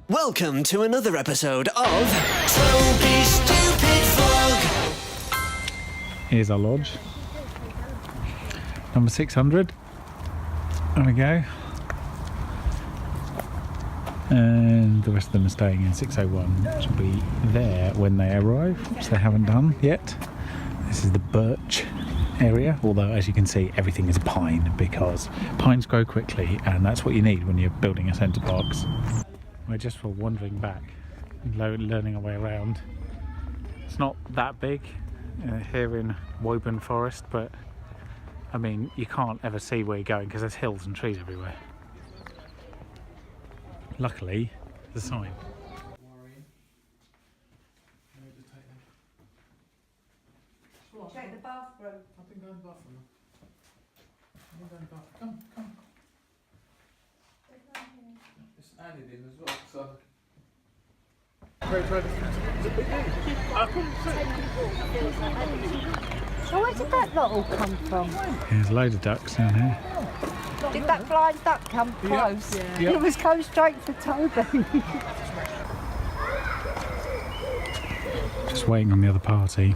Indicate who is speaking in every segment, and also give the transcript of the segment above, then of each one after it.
Speaker 1: Welcome to another episode of Toby's Stupid Vlog.
Speaker 2: Here's our lodge. Number 600. There we go. And the rest of them are staying in 601, which will be there when they arrive, which they haven't done yet. This is the birch area, although as you can see everything is pine because pines grow quickly and that's what you need when you're building a Centre Parcs. We're just for wandering back, learning our way around. It's not that big here in Wobunr Forest, but I mean you can't ever see where you're going because there's hills and trees everywhere. Luckily, there's a sign.
Speaker 3: Check the bathroom.
Speaker 4: I've been going to the bathroom. Come. It's added in as well, so.
Speaker 3: So where did that lot all come from?
Speaker 2: There's a load of ducks down here.
Speaker 3: Did that blind duck come close?
Speaker 2: Yeah.
Speaker 3: It was coming straight for Toby.
Speaker 2: Just waiting on the other party,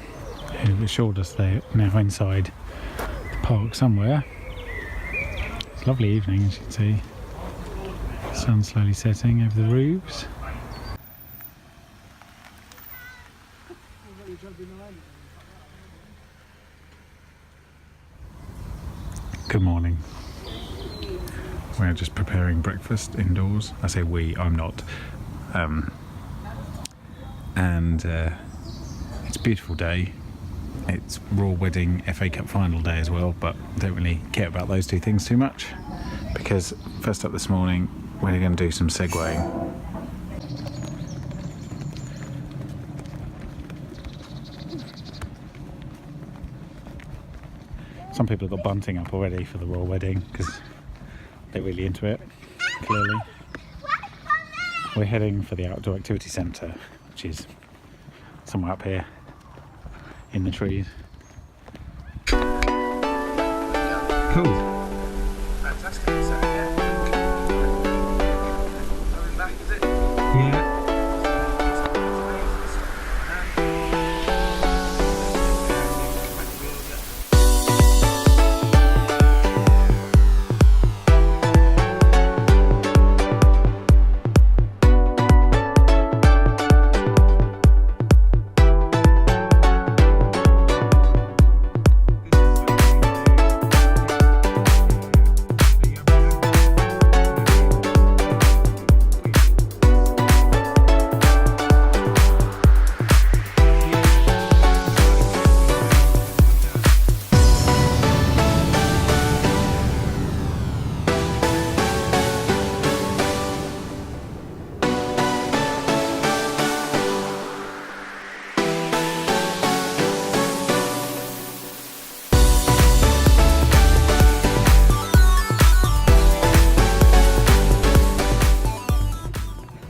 Speaker 2: who assured us they're now inside the park somewhere. It's a lovely evening, as you can see. The sun's slowly setting over the roofs. Good morning. We're just preparing breakfast indoors. I say we, I'm not. It's a beautiful day. It's Royal Wedding FA Cup final day as well, but I don't really care about those two things too much because first up this morning we're going to do some segwaying. Some people have got bunting up already for the Royal Wedding because they're really into it, clearly. We're heading for the Outdoor Activity Centre, which is somewhere up here in the trees. Cool. Fantastic. Coming back, is it? Yeah.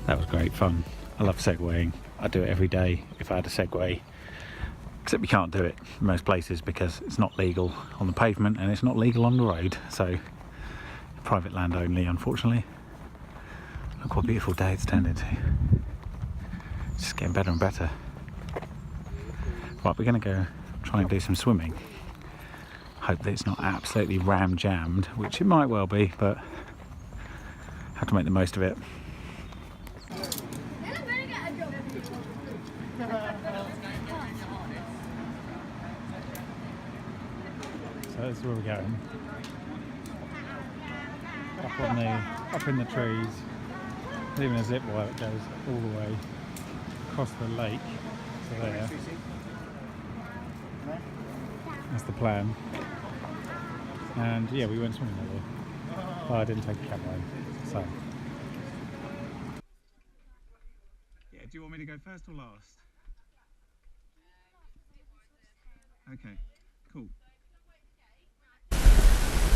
Speaker 2: That was great fun. I love segwaying. I'd do it every day if I had a Segway. Except we can't do it in most places because it's not legal on the pavement and it's not legal on the road. So private land only, unfortunately. Look what a beautiful day it's turned into. It's just getting better and better. Right, we're going to go try and do some swimming. Hope that it's not absolutely ram-jammed, which it might well be, but have to make the most of it. So that's where we're going. Up in the trees. There's even a zip wire that goes all the way across the lake to there. That's the plan. And yeah, we went swimming earlier. But I didn't take a camera in, so. Yeah, do you want me to go first or last? Okay, cool.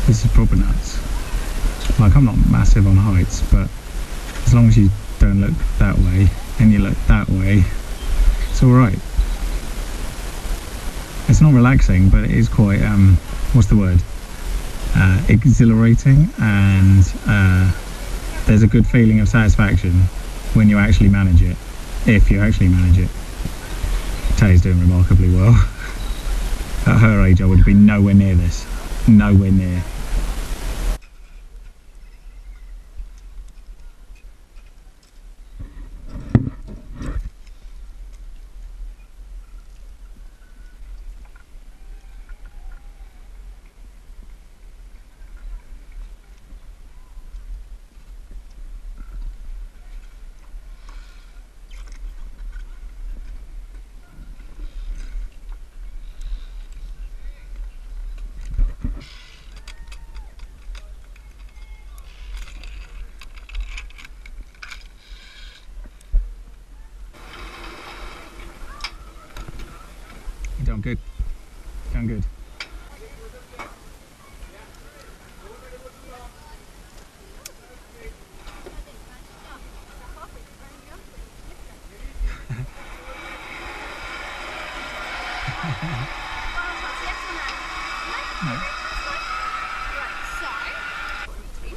Speaker 2: This is proper nuts. Like, I'm not massive on heights, but as long as you don't look that way and you look that way, it's alright. It's not relaxing, but it is quite, what's the word? Exhilarating, and there's a good feeling of satisfaction when you actually manage it, if you actually manage it. Tay's doing remarkably well. At her age I would have been nowhere near this, nowhere near. You're doing good. Doing good.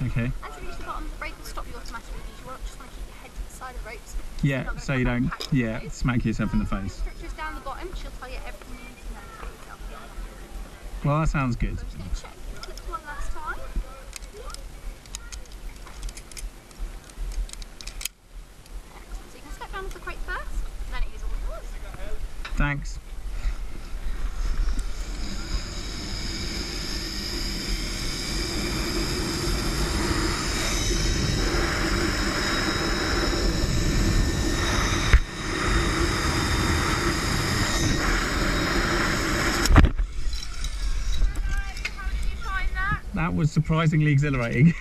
Speaker 2: Okay.
Speaker 5: As you reach the bottom, the brake will stop you automatically. You won't just want to keep your head to the side of the ropes.
Speaker 2: Yeah, so you don't, yeah, smack yourself in the face.
Speaker 5: Structures down the bottom, she'll tell you everything you need to know about yourself.
Speaker 2: Well, that sounds good.
Speaker 5: I'm just going to check your clips one last time. Excellent. So you can step down to the crate first, and then it is all yours.
Speaker 2: Thanks. That was surprisingly exhilarating.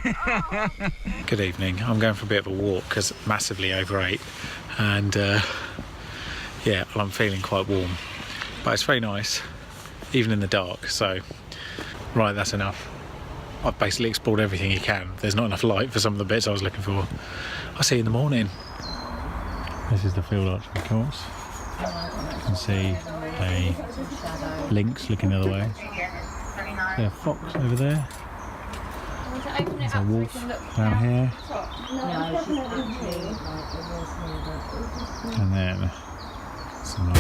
Speaker 2: Good evening. I'm going for a bit of a walk because massively overate, and yeah, well, I'm feeling quite warm, but it's very nice even in the dark. So right, that's enough. I've basically explored everything you can. There's not enough light for some of the bits I was looking for. I'll see you in the morning. This is the field archery course. You can see a lynx looking the other way. There's a fox over there. There's a wolf down here. And then some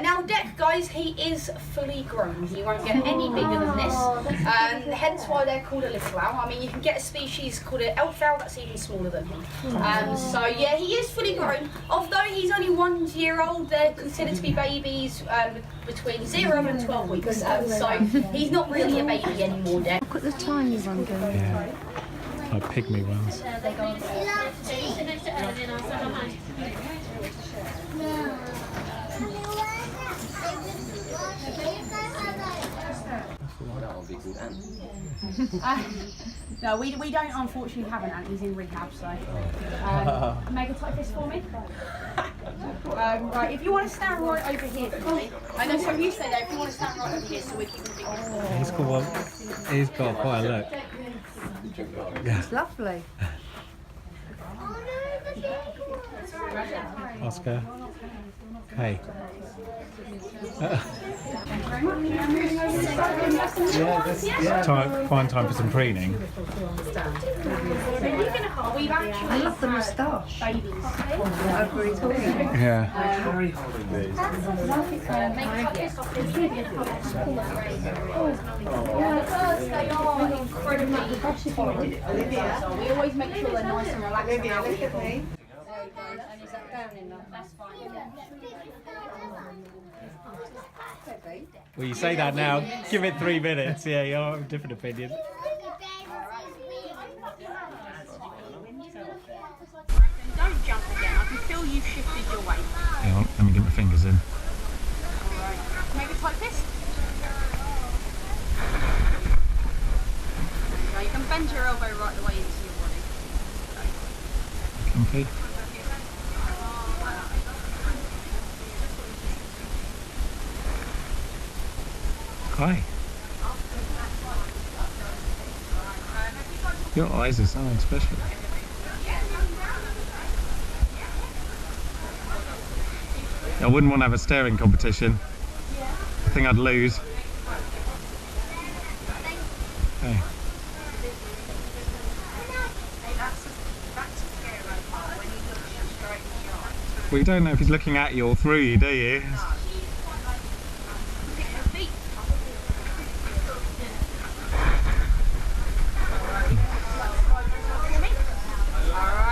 Speaker 6: now Deck, guys, he is fully grown. He won't get any bigger than this. Hence why they're called a little owl. I mean, you can get a species called an elf owl that's even smaller than him. So yeah, he is fully grown. Although he's only 1 year old, they're considered to be babies between 0 and 12 weeks. So he's not really a baby anymore, Deck.
Speaker 3: Look at the tiny one going.
Speaker 2: yeah, like pygmy ones.
Speaker 6: No, we don't unfortunately have an ant. He's in rehab, so. Make a type this for me. Right, if you want to stand right over here for me. I know some of you say that. If you want to stand right over here, so we keep the big.
Speaker 2: He's got quite a look.
Speaker 3: It's lovely.
Speaker 2: Oscar. Hey. Find time for some preening.
Speaker 3: I love the moustache. Over his ear.
Speaker 2: Yeah.
Speaker 6: They are incredibly tolerant. So we always make sure they're nice and relaxed.
Speaker 2: Well, you say that now. Give it 3 minutes. Yeah, you have a different opinion.
Speaker 6: Don't jump again. I can feel you've shifted your weight.
Speaker 2: Hang on, let me get my fingers in.
Speaker 6: Alright. Make a tight fist. Now you can bend your elbow right the way into your body.
Speaker 2: Comfy. Hi. Your eyes are something special. I wouldn't want to have a staring competition. I think I'd lose. Okay. Well, you don't know if he's looking at you or through you, do you?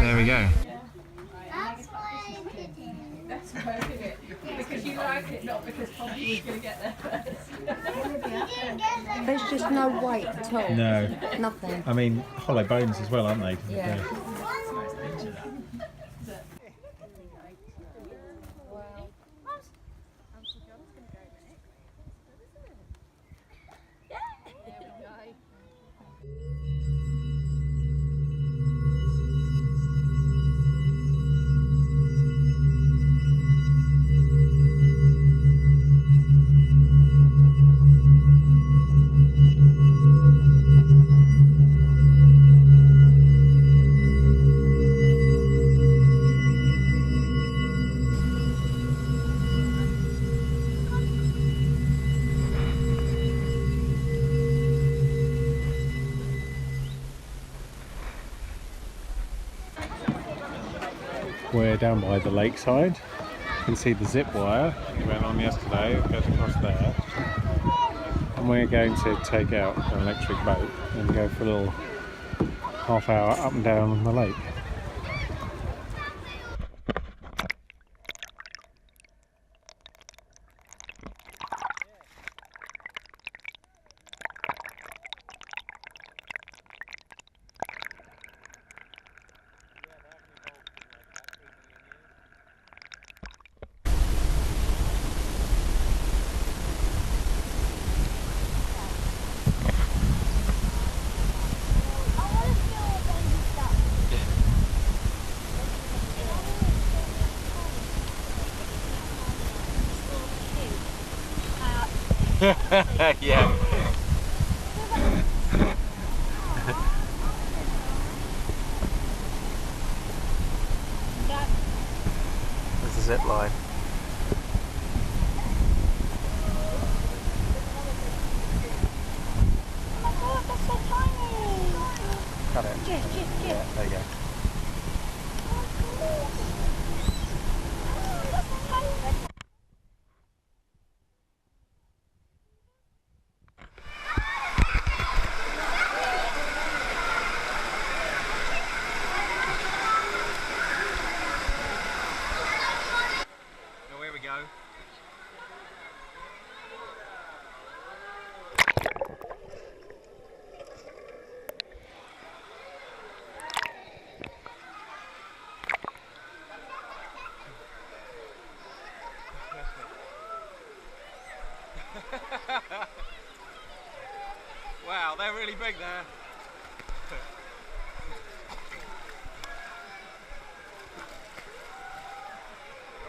Speaker 2: There we go.
Speaker 7: Because you like it, not because Toby was going to get there first.
Speaker 3: There's just no weight at all.
Speaker 2: No.
Speaker 3: Nothing.
Speaker 2: I mean, hollow bones as well, aren't they?
Speaker 3: Yeah.
Speaker 2: We're down by the lakeside. You can see the zip wire we went on yesterday. It goes across there. And we're going to take out an electric boat and go for a little half-hour up and down the lake. Yeah. There's the zip line.
Speaker 5: Oh my god, that's so tiny!
Speaker 2: Cut it.
Speaker 5: Cheers.
Speaker 2: Yeah, there you go.
Speaker 8: Wow, they're really big there.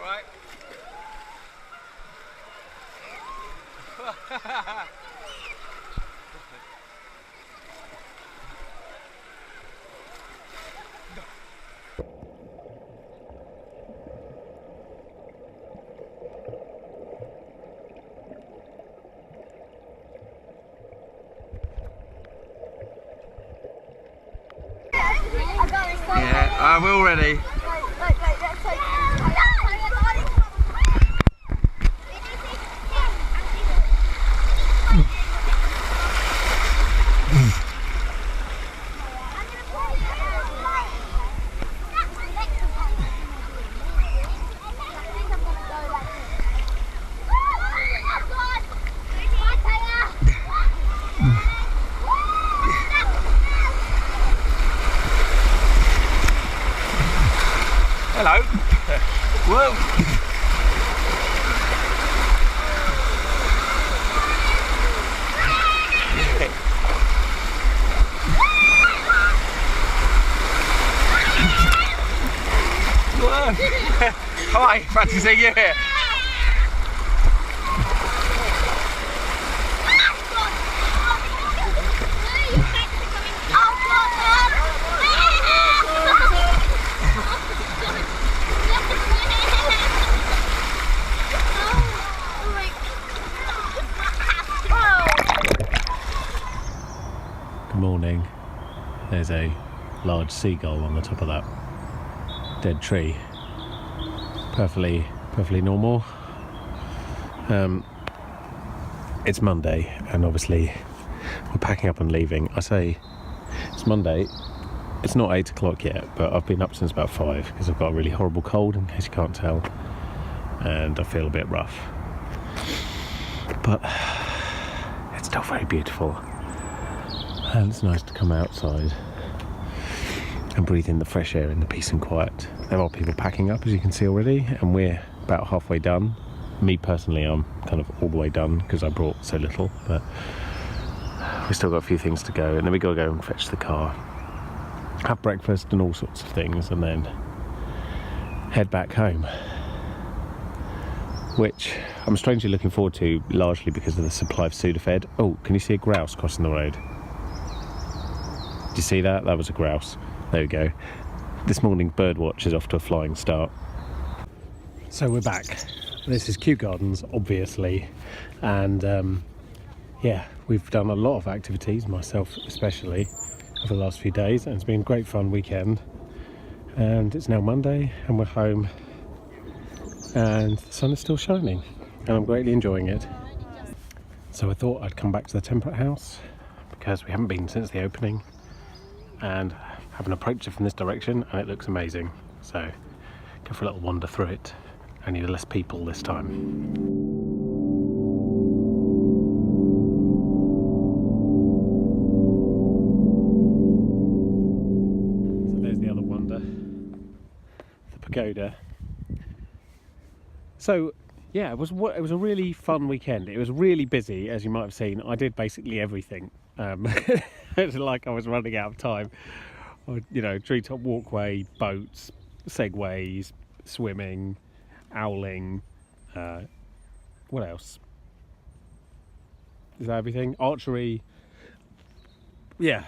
Speaker 8: Right. We're all ready. Hello. Whoa. Hi, fancy seeing you here.
Speaker 2: Good morning. There's a large seagull on the top of that dead tree. Perfectly normal. It's Monday, and obviously we're packing up and leaving. I say it's Monday. It's not 8 o'clock yet, but I've been up since about 5 because I've got a really horrible cold, in case you can't tell, and I feel a bit rough. But it's still very beautiful. And it's nice to come outside and breathe in the fresh air in the peace and quiet. There are people packing up, as you can see already, and we're about halfway done. Me personally, I'm kind of all the way done because I brought so little, but we've still got a few things to go, and then we've got to go and fetch the car, have breakfast and all sorts of things, and then head back home, which I'm strangely looking forward to, largely because of the supply of Sudafed. Oh, can you see a grouse crossing the road? Did you see that? That was a grouse. There we go. This morning's birdwatch is off to a flying start. So we're back. This is Kew Gardens, obviously, and yeah, we've done a lot of activities, myself especially, over the last few days, and it's been a great fun weekend. And it's now Monday, and we're home, and the sun is still shining, and I'm greatly enjoying it. So I thought I'd come back to the Temperate House because we haven't been since the opening, and haven't approached it from this direction, and it looks amazing. So go for a little wander through it. Only less people this time. So there's the other wonder, the pagoda. So yeah, it was a really fun weekend. It was really busy, as you might have seen. I did basically everything. It's like I was running out of time. You know, treetop walkway, boats, segways, swimming, owling, what else? Is that everything? Archery. Yeah,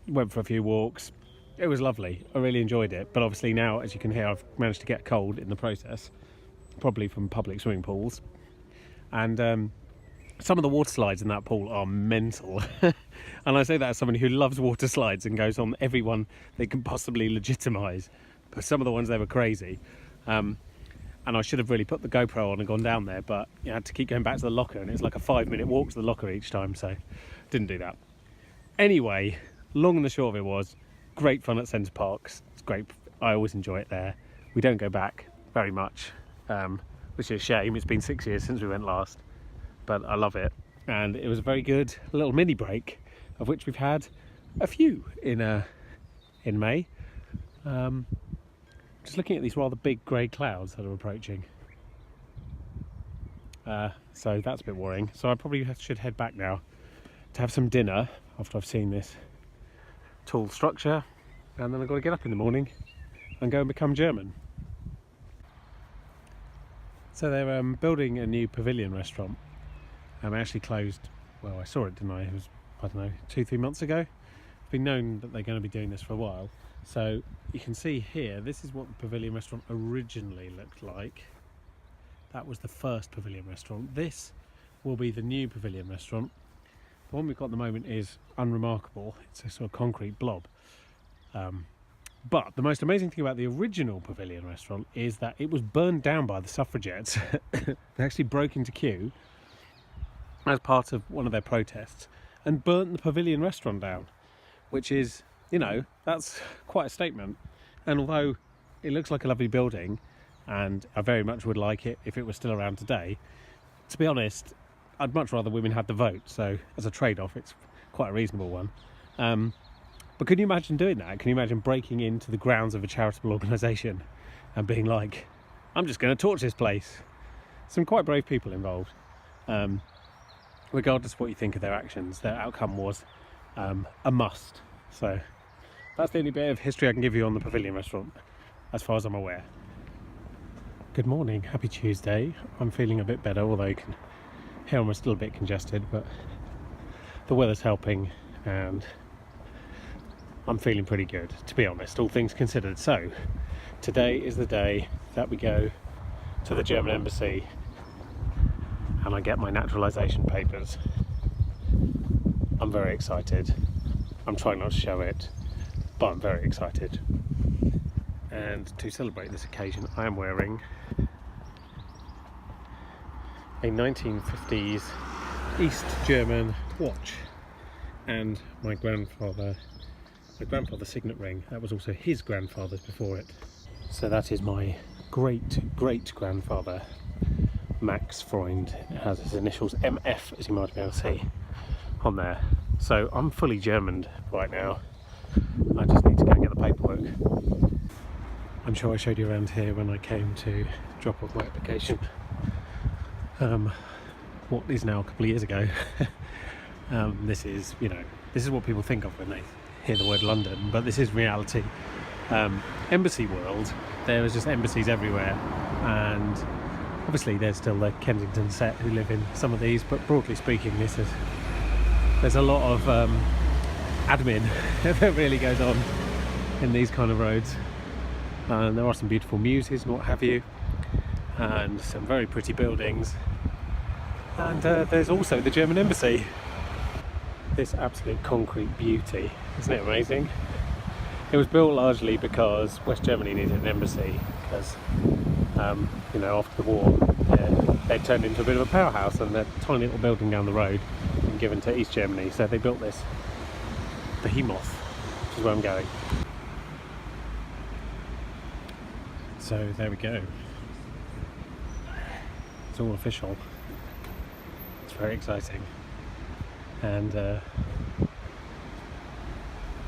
Speaker 2: went for a few walks. It was lovely. I really enjoyed it. But obviously now, as you can hear, I've managed to get a cold in the process, probably from public swimming pools. And some of the water slides in that pool are mental. And I say that as somebody who loves water slides and goes on every one they can possibly legitimise. But some of the ones, they were crazy. And I should have really put the GoPro on and gone down there, but you had to keep going back to the locker, and it's like a 5-minute walk to the locker each time, so didn't do that. Anyway, long and the short of it was, great fun at Centre Parcs. It's great. I always enjoy it there. We don't go back very much, which is a shame. It's been 6 years since we went last, but I love it. And it was a very good little mini break, of which we've had a few in May. Just looking at these rather big grey clouds that are approaching. So that's a bit worrying. So I probably should head back now to have some dinner after I've seen this tall structure. And then I've got to get up in the morning and go and become German. So they're building a new pavilion restaurant. It actually closed, well, I saw it, didn't I? It was, I don't know, 2-3 months ago. It's been known that they're going to be doing this for a while. So you can see here, this is what the pavilion restaurant originally looked like. That was the first pavilion restaurant. This will be the new pavilion restaurant. The one we've got at the moment is unremarkable. It's a sort of concrete blob. But the most amazing thing about the original Pavilion restaurant is that it was burned down by the suffragettes. They actually broke into queue as part of one of their protests and burnt the Pavilion restaurant down, which is, you know, that's quite a statement. And although it looks like a lovely building, and I very much would like it if it was still around today, to be honest, I'd much rather women had the vote. So as a trade-off, it's quite a reasonable one. But can you imagine doing that? Can you imagine breaking into the grounds of a charitable organisation and being like, I'm just going to torch this place? Some quite brave people involved. Regardless of what you think of their actions, their outcome was a must. So that's the only bit of history I can give you on the Pavilion restaurant, as far as I'm aware. Good morning, happy Tuesday. I'm feeling a bit better, although you can hear I'm still a bit congested, but the weather's helping and I'm feeling pretty good, to be honest, all things considered. So today is the day that we go to the German embassy and I get my naturalisation papers. I'm very excited. I'm trying not to show it, but I'm very excited. And to celebrate this occasion, I am wearing a 1950s East German watch and my grandfather's signet ring. That was also his grandfather's before it. So that is my great-great-grandfather, Max Freund. It has his initials MF, as you might be able to see on there. So I'm fully Germaned right now. I just need to go and get the paperwork. I'm sure I showed you around here when I came to drop off my application. What is now a couple of years ago. This is, you know, this is what people think of when they hear the word London, but this is reality. Embassy world, there is just embassies everywhere, and obviously there's still the Kensington set who live in some of these, but broadly speaking, there's a lot of admin that really goes on in these kind of roads. And there are some beautiful muses and what have you, and some very pretty buildings, and there's also the German embassy. This absolute concrete beauty, isn't it amazing? It was built largely because West Germany needed an embassy, because you know, after the war they turned into a bit of a powerhouse, and their tiny little building down the road and given to East Germany, so they built this behemoth, which is where I'm going. So there we go. It's all official. It's very exciting. And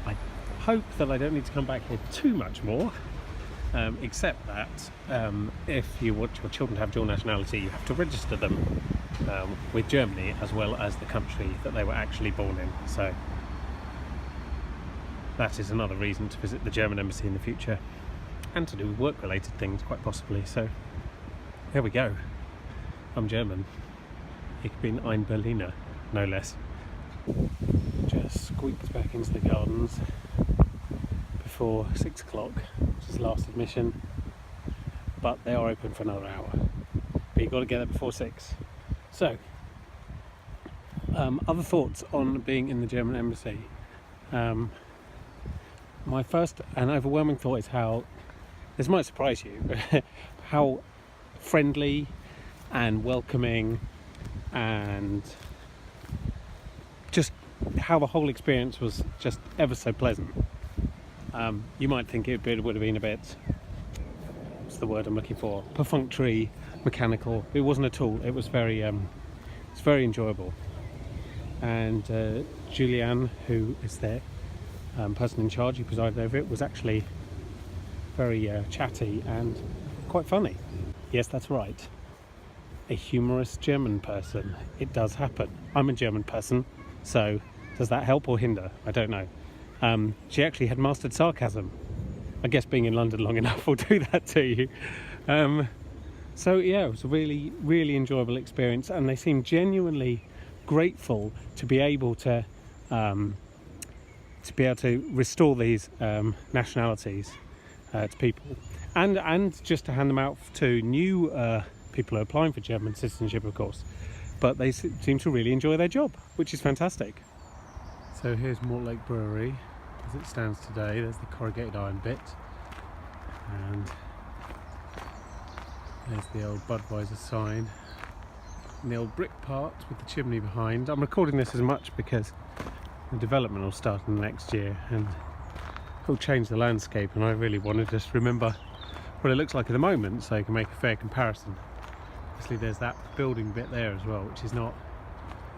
Speaker 2: I hope that I don't need to come back here too much more, except that if you want your children to have dual nationality, you have to register them with Germany as well as the country that they were actually born in. So that is another reason to visit the German embassy in the future, and to do work-related things quite possibly. So there we go. I'm German. Ich bin ein Berliner, no less. Just squeaked back into the gardens before 6 o'clock, which is last admission, but they are open for another hour, but you've got to get there before 6. So other thoughts on being in the German embassy. My first and overwhelming thought is how, this might surprise you, how friendly and welcoming, and just how the whole experience was just ever so pleasant. You might think it would have been a bit, what's the word I'm looking for, perfunctory, mechanical. It wasn't at all. It was very enjoyable. And Julianne, who is there, person in charge who presided over it, was actually very chatty and quite funny. Yes, that's right. A humorous German person. It does happen. I'm a German person, so does that help or hinder? I don't know. She actually had mastered sarcasm. I guess being in London long enough will do that to you. So yeah, it was a really, really enjoyable experience, and they seemed genuinely grateful to be able to restore these nationalities to people, and just to hand them out to new people who are applying for German citizenship, of course. But they seem to really enjoy their job, which is fantastic. So here's Mortlake Brewery, as it stands today. There's the corrugated iron bit, and there's the old Budweiser sign, and the old brick part with the chimney behind. I'm recording this as much because the development will start in the next year and it'll change the landscape, and I really want to just remember what it looks like at the moment so you can make a fair comparison. Obviously there's that building bit there as well, which is not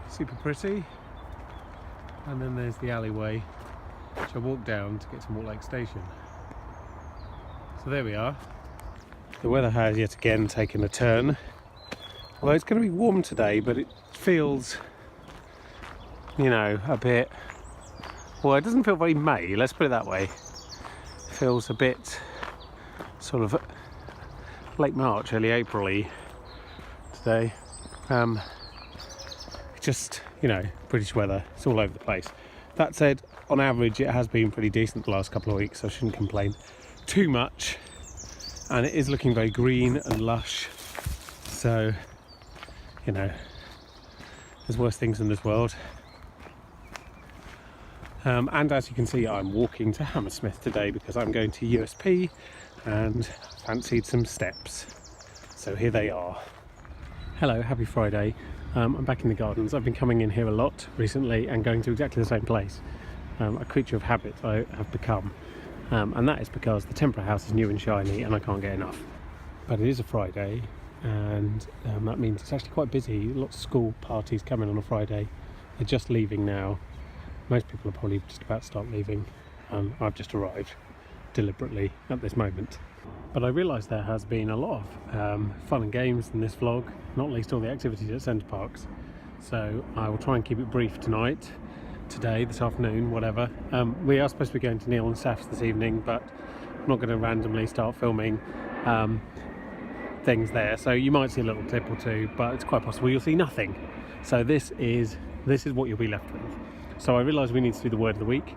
Speaker 2: super pretty, and then there's the alleyway which I walked down to get to Mortlake Station. So there we are. The weather has yet again taken a turn, although it's going to be warm today, but it feels, you know, a bit, well, it doesn't feel very May, let's put it that way. It feels a bit sort of late March, early April-y today. Just, you know, British weather, it's all over the place. That said, on average it has been pretty decent the last couple of weeks, so I shouldn't complain too much, and it is looking very green and lush, so, you know, there's worse things in this world. And as you can see, I'm walking to Hammersmith today because I'm going to USP and fancied some steps, so here they are. Hello, happy Friday. I'm back in the gardens. I've been coming in here a lot recently and going to exactly the same place. A creature of habit I have become, and that is because the Temperate House is new and shiny and I can't get enough. But it is a Friday, and that means it's actually quite busy. Lots of school parties coming on a Friday. They're just leaving now. Most people are probably just about to start leaving. I've just arrived deliberately at this moment. But I realise there has been a lot of fun and games in this vlog, not least all the activities at Centre Parcs. So I will try and keep it brief tonight, today, this afternoon, whatever. We are supposed to be going to Neil and Saf's this evening, but I'm not going to randomly start filming things there. So you might see a little clip or two, but it's quite possible you'll see nothing. So this is what you'll be left with. So I realise we need to do the word of the week,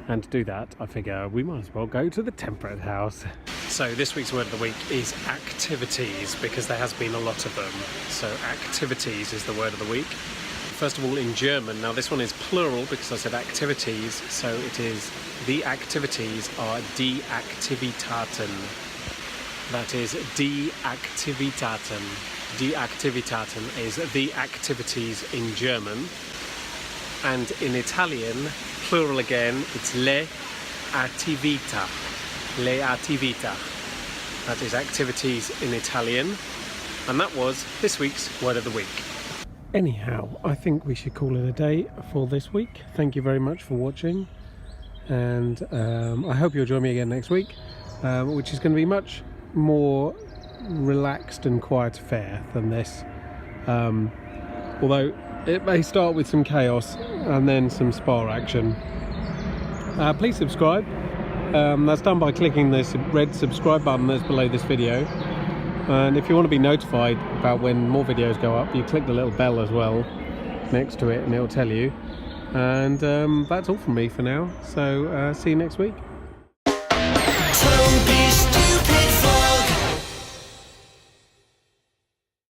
Speaker 2: and to do that I figure we might as well go to the Temperate House. So this week's word of the week is activities, because there has been a lot of them. So activities is the word of the week. First of all, in German, now this one is plural because I said activities, so it is the activities are die Aktivitäten. That is die Aktivitäten. Die Aktivitäten is the activities in German. And in Italian, plural again, it's le attività. Le attività. That is activities in Italian. And that was this week's word of the week. Anyhow, I think we should call it a day for this week. Thank you very much for watching. And I hope you'll join me again next week, which is going to be much more relaxed and quiet affair than this. Although it may start with some chaos and then some spar action. Please subscribe. That's done by clicking this red subscribe button that's below this video. And if you want to be notified about when more videos go up, you click the little bell as well next to it and it'll tell you. And that's all from me for now. So see you next week.